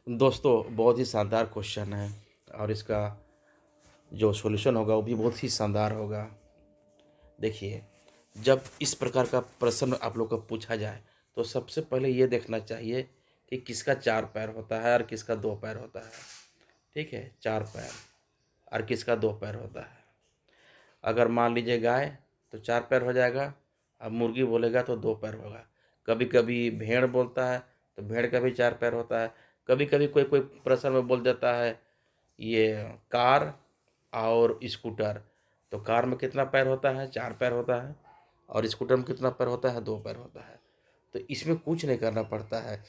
दोस्तों बहुत ही शानदार क्वेश्चन है और इसका जो सॉल्यूशन होगा वो भी बहुत ही शानदार होगा। देखिए, जब इस प्रकार का प्रश्न आप लोग को पूछा जाए तो सबसे पहले ये देखना चाहिए कि किसका 4 पैर होता है और किसका 2 पैर होता है। ठीक है, 4 पैर और किसका 2 पैर होता है। अगर मान लीजिए गाय तो 4 पैर हो जाएगा, अब मुर्गी बोलेगा तो 2 पैर होगा। कभी-कभी भेड़ बोलता है तो भेड़ का भी 4 पैर होता है। कभी-कभी कोई-कोई प्रश्न में बोल देता है ये कार और स्कूटर, तो कार में कितना पैर होता है? 4 पैर होता है और स्कूटर में कितना पैर होता है? 2 पैर होता है। तो इसमें कुछ नहीं करना पड़ता है,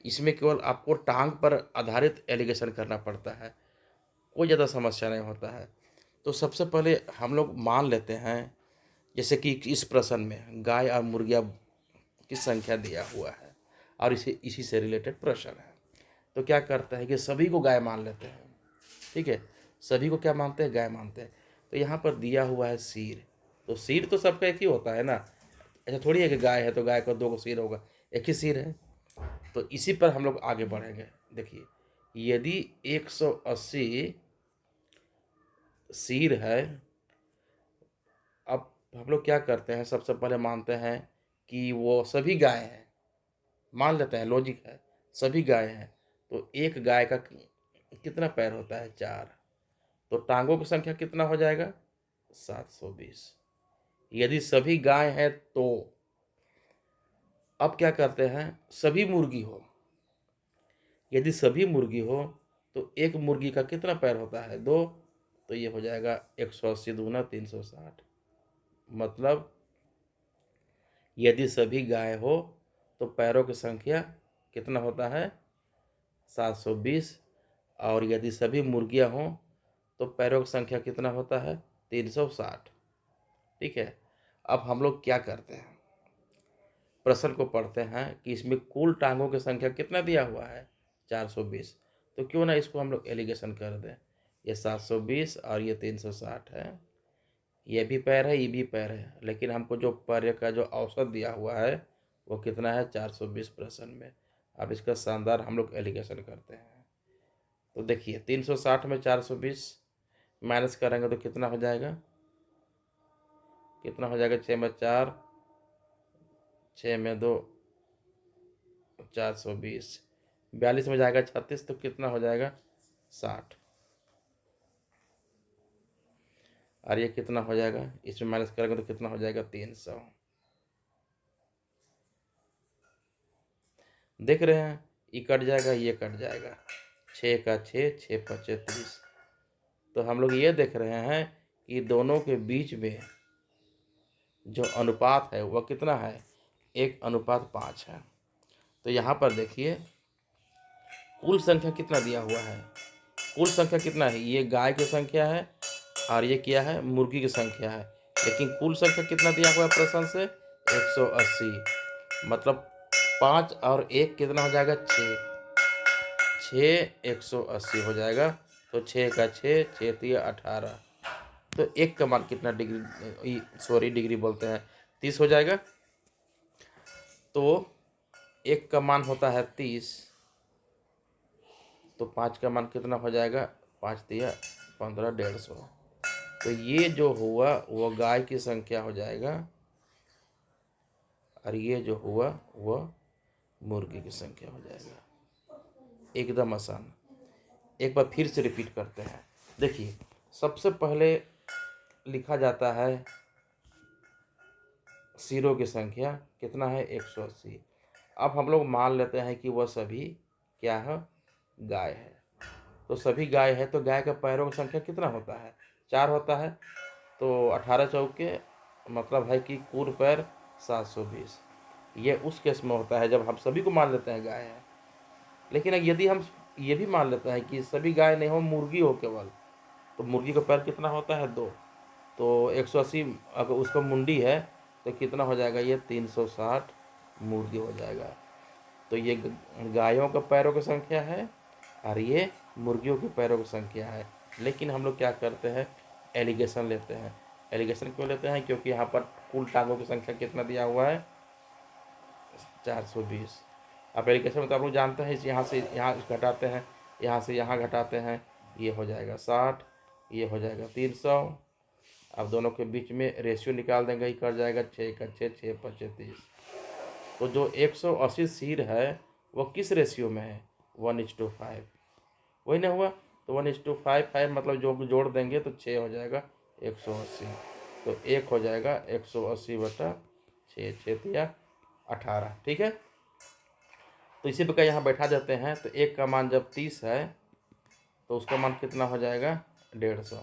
इसमें केवल आपको टाँग पर आधारित एलिगेशन करना पड़ता है, कोई ज़्यादा समस्या नहीं होता है। तो सबसे पहले हम लोग मान लेते हैं जैसे कि इस प्रश्न में गाय और मुर्गियाँ की संख्या दिया हुआ है और इसी से रिलेटेड प्रश्न है। तो क्या करता है कि सभी को गाय मान लेते हैं। ठीक है, सभी को क्या मानते हैं? गाय मानते हैं। तो यहाँ पर दिया हुआ है सिर, तो सिर तो सबका एक ही होता है ना। ऐसा थोड़ी है कि गाय है तो गाय का 2 सिर होगा, एक ही सिर है। तो इसी पर हम लोग आगे बढ़ेंगे। देखिए, यदि 180 सिर है, अब हम लोग क्या करते हैं, सबसे पहले मानते हैं कि वो सभी गाय हैं। मान लेते हैं, लॉजिक है, सभी गाय हैं। तो एक गाय का कितना पैर होता है? 4। तो टांगों की संख्या कितना हो जाएगा? 720। यदि सभी गाय हैं तो अब क्या करते हैं, सभी मुर्गी हो। यदि सभी मुर्गी हो तो एक मुर्गी का कितना पैर होता है? 2। तो ये हो जाएगा 180 दूना 360। मतलब यदि सभी गाय हो तो पैरों की संख्या कितना होता है? 720। और यदि सभी मुर्गियां हों तो पैरों की संख्या कितना होता है? 360। ठीक है, अब हम लोग क्या करते हैं, प्रश्न को पढ़ते हैं कि इसमें कुल टांगों की संख्या कितना दिया हुआ है? 420। तो क्यों ना इसको हम लोग एलिगेशन कर दें। ये 720 और ये 360 है, ये भी पैर है, ये भी पैर है, लेकिन हमको जो पैर का जो औसत दिया हुआ है वो कितना है? 420 प्रश्न में। अब इसका शानदार हम लोग एलिगेशन करते हैं। तो देखिए, 360 में 420 माइनस करेंगे तो कितना हो जाएगा? कितना हो जाएगा? 6 में 4, 6 में 2, 420। 42 में जाएगा 36, तो कितना हो जाएगा? 60। और ये कितना हो जाएगा? इसमें माइनस करेंगे तो कितना हो जाएगा? 300। देख रहे हैं, ये कट जाएगा, ये कट जाएगा। 6 का 6, 6 पचे 30। तो हम लोग ये देख रहे हैं कि दोनों के बीच में जो अनुपात है वह कितना है? 1:5 है। तो यहाँ पर देखिए, कुल संख्या कितना दिया हुआ है? कुल संख्या कितना है? ये गाय की संख्या है और ये क्या है? मुर्गी की संख्या है। लेकिन कुल संख्या कितना दिया हुआ है प्रश्न से? 180। मतलब 5 और 1 कितना हो जाएगा? 6। 6 180 हो जाएगा। तो 6 का 6, 6 तिया 18। तो एक का मान कितना डिग्री, सॉरी डिग्री बोलते हैं, 30 हो जाएगा। तो एक का मान होता है 30, तो 5 का मान कितना हो जाएगा? 5 तिया 15, 150। तो ये जो हुआ वो गाय की संख्या हो जाएगा और ये जो हुआ वह मुर्गी की संख्या हो जाएगा। एकदम आसान। एक बार फिर से रिपीट करते हैं। देखिए, सबसे पहले लिखा जाता है सिरों की संख्या कितना है? 180। अब हम लोग मान लेते हैं कि वह सभी क्या है? गाय है। तो सभी गाय है तो गाय के पैरों की संख्या कितना होता है? 4 होता है। तो 18 चौके मतलब है कि कुल पैर 720। ये उस केस में होता है जब हम सभी को मान लेते हैं गाय है। लेकिन यदि हम ये भी मान लेते हैं कि सभी गाय नहीं हो, मुर्गी हो केवल, तो मुर्गी का पैर कितना होता है? 2। तो 180 अगर उसका मुंडी है तो कितना हो जाएगा? ये 360 मुर्गी हो जाएगा। तो ये गायों का पैरों की संख्या है और ये मुर्गियों के पैरों की संख्या है। लेकिन हम लोग क्या करते हैं? एलिगेशन लेते हैं। एलिगेशन क्यों लेते हैं? क्योंकि यहाँ पर कुल टांगों की संख्या कितना दिया हुआ है? 420। एप्लीकेशन में तो आप लोग जानते हैं, यहाँ से यहाँ घटाते हैं, यहाँ से यहाँ घटाते हैं, ये हो जाएगा 60, ये हो जाएगा 300। अब दोनों के बीच में रेशियो निकाल देंगे, ही कर जाएगा 6 का 6, 6 5 30। तो जो 180 सीर है वो किस रेशियो में है? 1:5। वही ना हुआ? तो 1:5 मतलब जो जोड़ देंगे तो 6 हो जाएगा 180। तो 1 हो जाएगा 180/6, 6×3 = 18। ठीक है, तो इसी प्रकार यहाँ बैठा देते हैं। तो 1 का मान जब 30 है तो उसका मान कितना हो जाएगा? 150।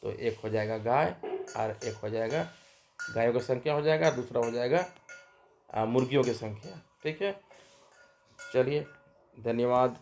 तो 1 हो जाएगा गाय और 1 हो जाएगा गायों की संख्या हो जाएगा, दूसरा हो जाएगा मुर्गियों की संख्या। ठीक है, चलिए, धन्यवाद।